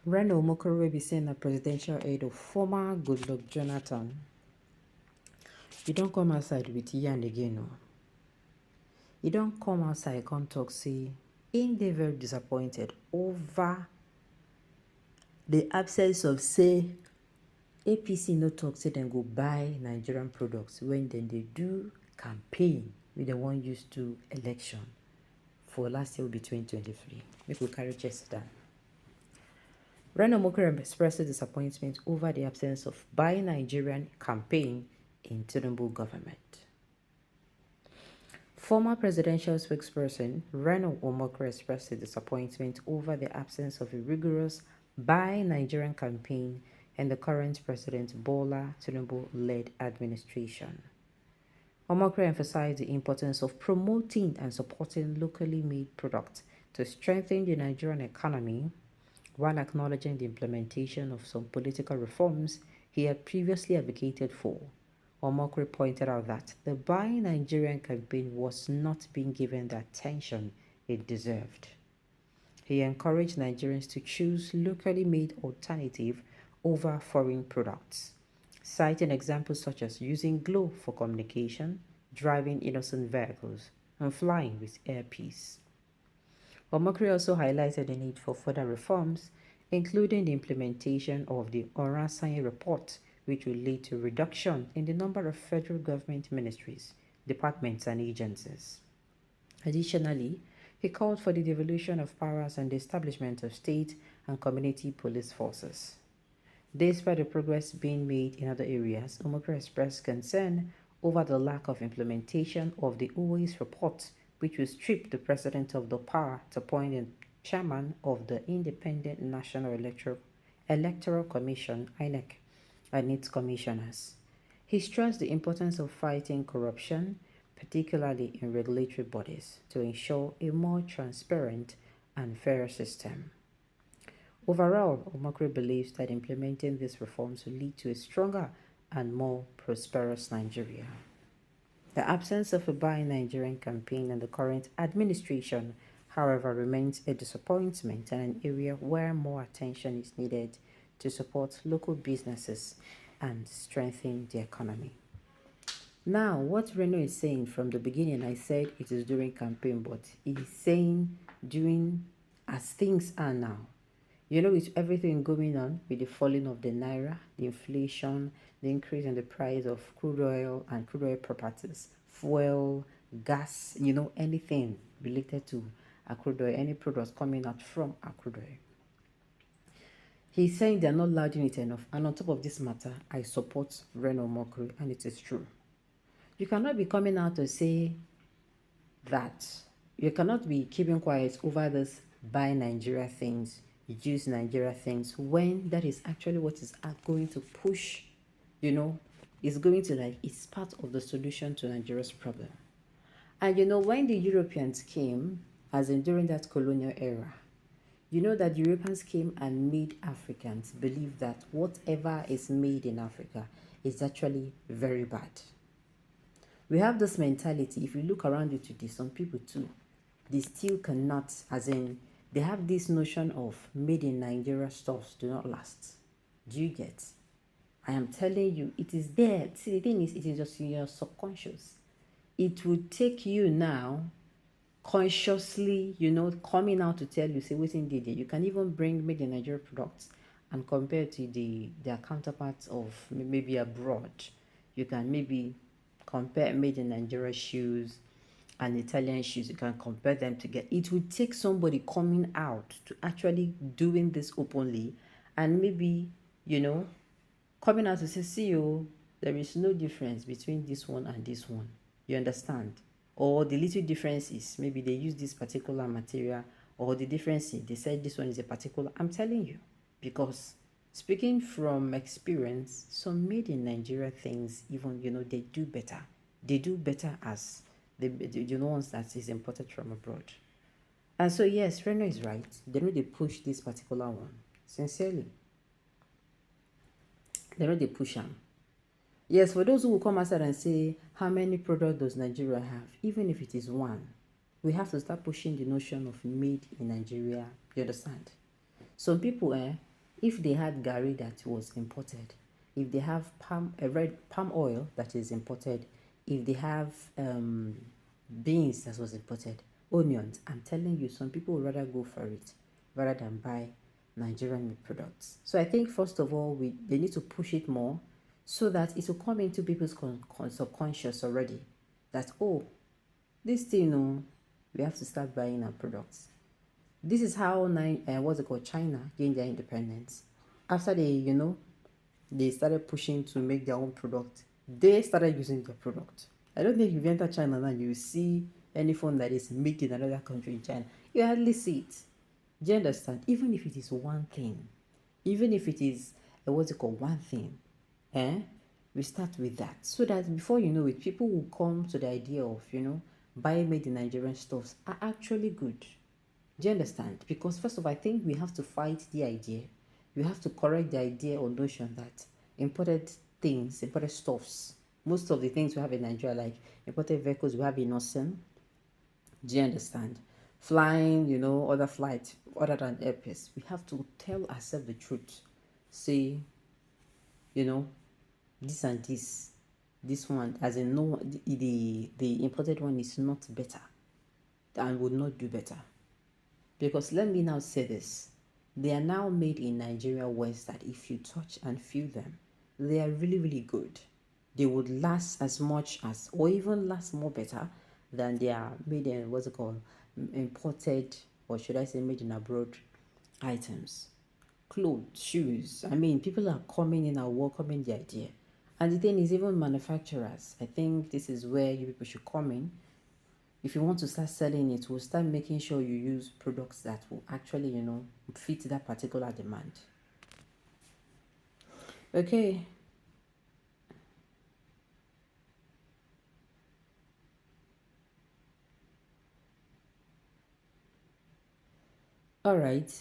Reno Omokoro will be saying a presidential aide of former Goodluck Jonathan. You don't come outside with yarn again, no. You don't come outside and talk, say, ain't they very disappointed over the absence of, say, APC no talk, say them go buy Nigerian products when then they do campaign with the one used to election for last year will be 2023. Make we carry chest down. Reno Mokere expressed disappointment over the absence of Buy Nigerian campaign in Tinubu'S government. Former presidential spokesperson Reno Omokre expressed disappointment over the absence of a rigorous Buy Nigerian campaign in the current President Bola Tinubu-led administration. Omokre emphasized the importance of promoting and supporting locally made products to strengthen the Nigerian economy, while acknowledging the implementation of some political reforms he had previously advocated for. Omokre pointed out that the Buy Nigerian campaign was not being given the attention it deserved. He encouraged Nigerians to choose locally made alternative over foreign products, citing examples such as using glow for communication, driving innocent vehicles, and flying with earpiece. Omokri also highlighted the need for further reforms, including the implementation of the Oransaye report, which will lead to reduction in the number of federal government ministries, departments, and agencies. Additionally, he called for the devolution of powers and the establishment of state and community police forces. Despite the progress being made in other areas, Omokri expressed concern over the lack of implementation of the OAS report, which will strip the president of the power to appoint a chairman of the Independent National Electoral Commission, INEC, and its commissioners. He stressed the importance of fighting corruption, particularly in regulatory bodies, to ensure a more transparent and fair system. Overall, Omokri believes that implementing these reforms will lead to a stronger and more prosperous Nigeria. The absence of a Buy Nigerian campaign in the current administration, however, remains a disappointment and an area where more attention is needed to support local businesses and strengthen the economy. Now, what Reno is saying from the beginning, I said it is during campaign, but he's saying during as things are now. You know, with everything going on, with the falling of the naira, the inflation, the increase in the price of crude oil and crude oil properties, fuel, gas, anything related to a crude oil, any products coming out from a crude oil. He's saying they're not lauding it enough. And on top of this matter, I support Reno Omokri, and it is true. You cannot be coming out to say that you cannot be keeping quiet over this Buy Nigeria things, use Nigeria things, when that is actually what is going to push, is going to it's part of the solution to Nigeria's problem. And when the Europeans came, as in during that colonial era, that Europeans came and made Africans believe that whatever is made in Africa is actually very bad. We have this mentality. If you look around you today, some people too, they still cannot, as in, they have this notion of made in Nigeria stuffs do not last. Do you get? I am telling you, it is there. See, the thing is, it is just in your subconscious. It will take you now, consciously, coming out to tell you, say, waiting did you can even bring made in Nigeria products and compare to their counterparts of maybe abroad. You can maybe compare made in Nigeria shoes and Italian shoes. You can compare them together. It will take somebody coming out to actually doing this openly, and maybe coming out to say, see you, there is no difference between this one and this one. You understand? Or the little difference is maybe they use this particular material, or the difference is they said this one is a particular. I'm telling you, because speaking from experience, some made in Nigeria things, even they do better. They do better as the ones that is imported from abroad. And so yes, Reno is right. They push this particular one sincerely. They push them. Yes, for those who will come outside and say, how many products does Nigeria have? Even if it is one, we have to start pushing the notion of made in Nigeria. You understand? Some people, if they had gari that was imported, if they have red palm oil that is imported, if they have beans that was imported, onions, I'm telling you, some people would rather go for it rather than buy Nigerian meat products. So I think first of all, they need to push it more so that it will come into people's subconscious already that, oh, this thing, oh, we have to start buying our products. This is how what's it called, China gained their independence. After they started pushing to make their own product, they started using their product. I don't think if you enter China now, you see any phone that is made in another country in China. You hardly see it. Do you understand? Even if it is one thing, even if it is what's it called, one thing, we start with that, so that before you know it, people will come to the idea of buying made in Nigerian stuffs are actually good. Do you understand? Because first of all, I think we have to fight the idea. We have to correct the idea or notion that imported things, imported stuffs, most of the things we have in Nigeria, like imported vehicles we have in Ocean. Do you understand? Flying, other flights other than airplanes. We have to tell ourselves the truth. Say, this and this one, as in no, the imported one is not better and would not do better. Because let me now say this, they are now made in Nigeria West that if you touch and feel them, they are really, really good. They would last as much as, or even last more better than they are made in, what's it called, imported, or should I say made in abroad items. Clothes, shoes. I mean, people are coming in and welcoming the idea. And the thing is, even manufacturers, I think this is where you people should come in. If you want to start selling it, we'll start making sure you use products that will actually, fit that particular demand. Okay. All right.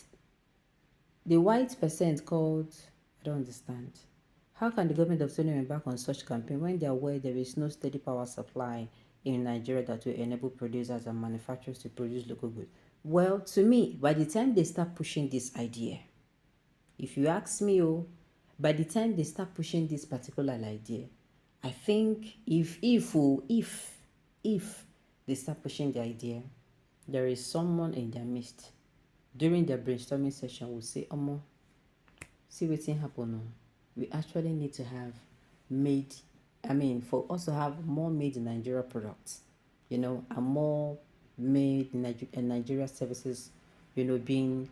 The white percent called, I don't understand. How can the government of Tinubu embark on such campaign when they are aware there is no steady power supply in Nigeria that will enable producers and manufacturers to produce local goods? Well, to me, by the time they start pushing this idea, if you ask me, by the time they start pushing this particular idea, I think if they start pushing the idea, there is someone in their midst during their brainstorming session will say, see what's happen. We actually need to have for us to have more made in Nigeria products, and more made in Nigeria services, being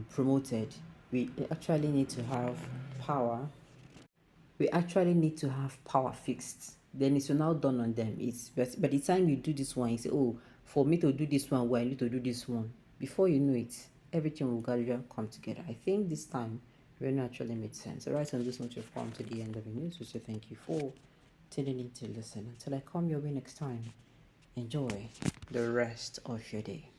promoted. We actually need to have power. We actually need to have power fixed. Then it's now done on them. It's by the time you do this one, you say, oh, for me to do this one, well, I need to do this one. Before you know it, everything will gradually come together. I think this time really actually made sense. All right, on this note, you've come to the end of the news. We say thank you for tuning in to listen. Until I come your way next time, enjoy the rest of your day.